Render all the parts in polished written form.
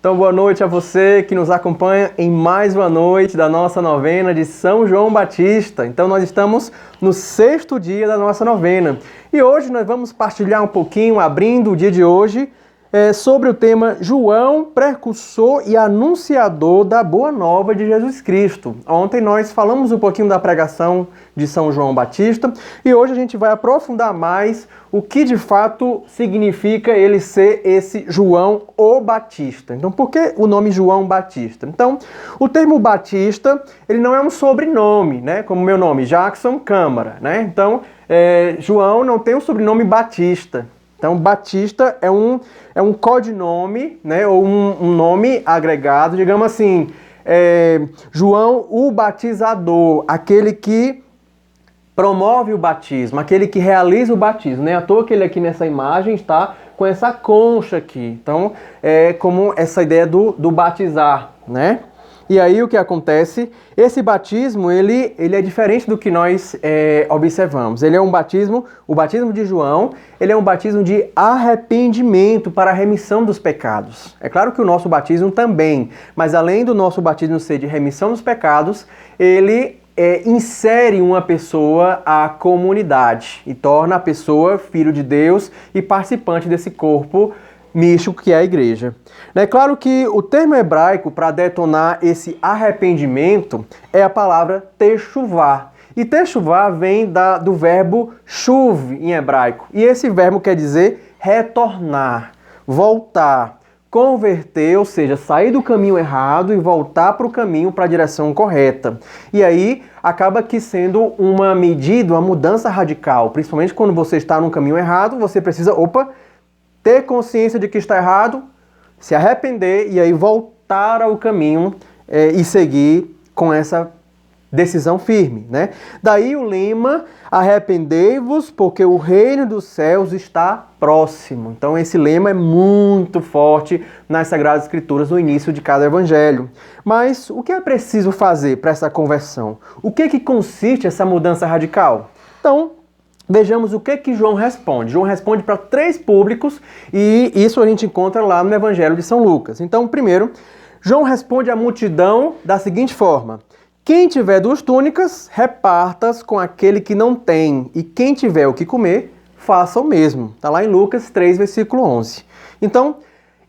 Então, boa noite a você que nos acompanha em mais uma noite da nossa novena de São João Batista. Então, nós estamos no 6º dia da nossa novena. E hoje nós vamos partilhar um pouquinho, abrindo o dia de hoje, sobre o tema João, precursor e anunciador da Boa Nova de Jesus Cristo. Ontem nós falamos um pouquinho da pregação de São João Batista e hoje a gente vai aprofundar mais o que de fato significa ele ser esse João o Batista. Então, por que o nome João Batista? Então, o termo Batista, ele não é um sobrenome, né? Como meu nome, Jackson Câmara, né? Então, João não tem o sobrenome Batista. Então, Batista é um codinome, né? Ou um nome agregado, digamos assim, João o Batizador, aquele que promove o batismo, aquele que realiza o batismo, né? À toa que ele aqui nessa imagem está com essa concha aqui. Então, é como essa ideia do batizar, né? E aí o que acontece? Esse batismo, ele é diferente do que nós observamos. Ele é um batismo, o batismo de João, ele é um batismo de arrependimento para a remissão dos pecados. É claro que o nosso batismo também, mas além do nosso batismo ser de remissão dos pecados, ele insere uma pessoa à comunidade e torna a pessoa filho de Deus e participante desse corpo místico que é a igreja. É claro que o termo hebraico para detonar esse arrependimento é a palavra techuvá. E techuvá vem do verbo shuv em hebraico. E esse verbo quer dizer retornar, voltar, converter, ou seja, sair do caminho errado e voltar para o caminho, para a direção correta. E aí acaba que sendo uma medida, uma mudança radical. Principalmente quando você está no caminho errado, você precisa, ter consciência de que está errado, se arrepender e aí voltar ao caminho e seguir com essa decisão firme, né? Daí o lema, arrependei-vos porque o reino dos céus está próximo. Então esse lema é muito forte nas Sagradas Escrituras no início de cada evangelho. Mas o que é preciso fazer para essa conversão? O que consiste essa mudança radical? Então, vejamos o que João responde. João responde para 3 públicos e isso a gente encontra lá no Evangelho de São Lucas. Então, primeiro, João responde à multidão da seguinte forma: quem tiver 2 túnicas, reparta-as com aquele que não tem, e quem tiver o que comer, faça o mesmo. Está lá em Lucas 3, versículo 11. Então,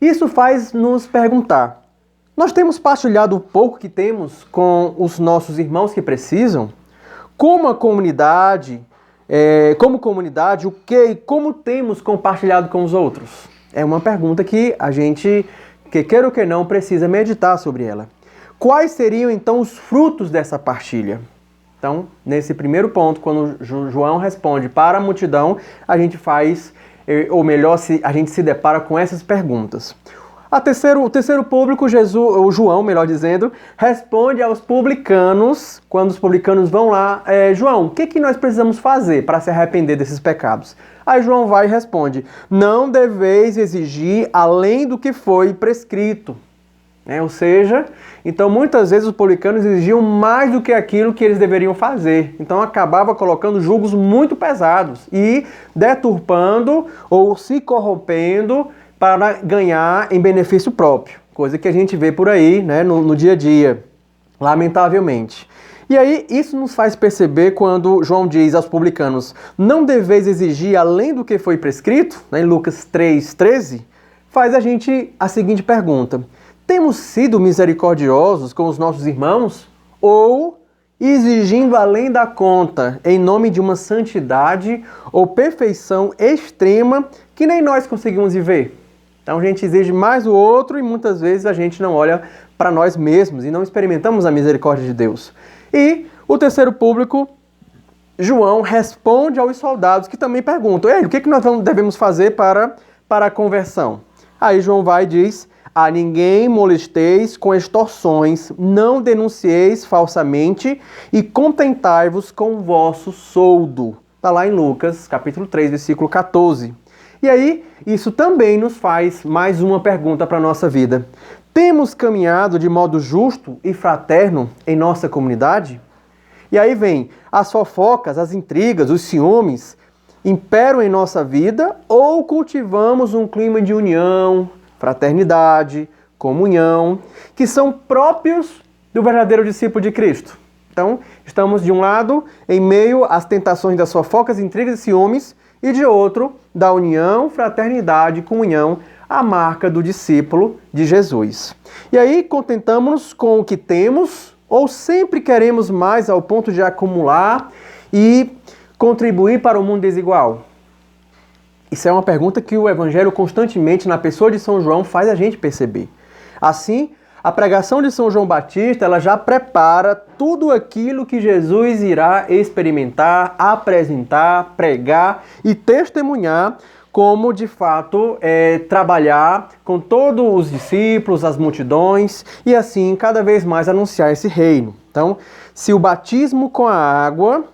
isso faz nos perguntar: nós temos partilhado o pouco que temos com os nossos irmãos que precisam? Como comunidade, o que e como temos compartilhado com os outros? É uma pergunta que a gente, queira ou que não, precisa meditar sobre ela. Quais seriam, então, os frutos dessa partilha? Então, nesse primeiro ponto, quando João responde para a multidão, a gente faz, ou melhor, a gente se depara com essas perguntas. O terceiro público, João, melhor dizendo, responde aos publicanos, quando os publicanos vão lá, João, o que nós precisamos fazer para se arrepender desses pecados? Aí João vai e responde: não deveis exigir além do que foi prescrito. Ou seja, então muitas vezes os publicanos exigiam mais do que aquilo que eles deveriam fazer. Então acabava colocando julgos muito pesados e deturpando ou se corrompendo para ganhar em benefício próprio. Coisa que a gente vê por aí, né, no dia a dia, lamentavelmente. E aí isso nos faz perceber quando João diz aos publicanos: não deveis exigir além do que foi prescrito, né, em Lucas 3,13, faz a gente a seguinte pergunta: temos sido misericordiosos com os nossos irmãos ou exigindo além da conta em nome de uma santidade ou perfeição extrema que nem nós conseguimos viver? Então a gente exige mais do outro e muitas vezes a gente não olha para nós mesmos e não experimentamos a misericórdia de Deus. E o terceiro público, João responde aos soldados que também perguntam: o que nós devemos fazer para a conversão? Aí João vai e diz: a ninguém molesteis com extorsões, não denuncieis falsamente e contentai-vos com o vosso soldo. Está lá em Lucas, capítulo 3, versículo 14. E aí, isso também nos faz mais uma pergunta para a nossa vida. Temos caminhado de modo justo e fraterno em nossa comunidade? E aí vem as fofocas, as intrigas, os ciúmes imperam em nossa vida ou cultivamos um clima de união, fraternidade, comunhão, que são próprios do verdadeiro discípulo de Cristo. Então, estamos de um lado em meio às tentações das fofocas, intrigas e ciúmes, e de outro, da união, fraternidade e comunhão, a marca do discípulo de Jesus. E aí, contentamos-nos com o que temos, ou sempre queremos mais ao ponto de acumular e contribuir para o mundo desigual? Isso é uma pergunta que o Evangelho constantemente, na pessoa de São João, faz a gente perceber. Assim, a pregação de São João Batista, ela já prepara tudo aquilo que Jesus irá experimentar, apresentar, pregar e testemunhar, como de fato trabalhar com todos os discípulos, as multidões, e assim cada vez mais anunciar esse reino. Então, se o batismo com a água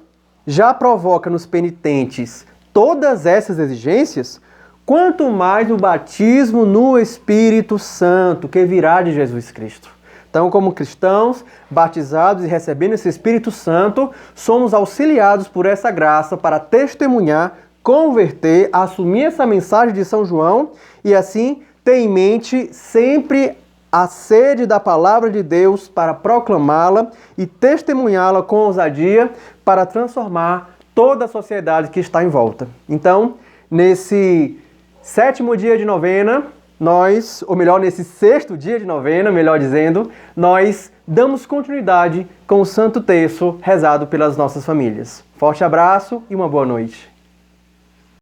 já provoca nos penitentes todas essas exigências, quanto mais o batismo no Espírito Santo, que virá de Jesus Cristo. Então, como cristãos, batizados e recebendo esse Espírito Santo, somos auxiliados por essa graça para testemunhar, converter, assumir essa mensagem de São João e assim ter em mente sempre a sede da palavra de Deus para proclamá-la e testemunhá-la com ousadia para transformar toda a sociedade que está em volta. Então, nesse 7º dia de novena, nesse 6º dia de novena, melhor dizendo, nós damos continuidade com o Santo Terço rezado pelas nossas famílias. Forte abraço e uma boa noite.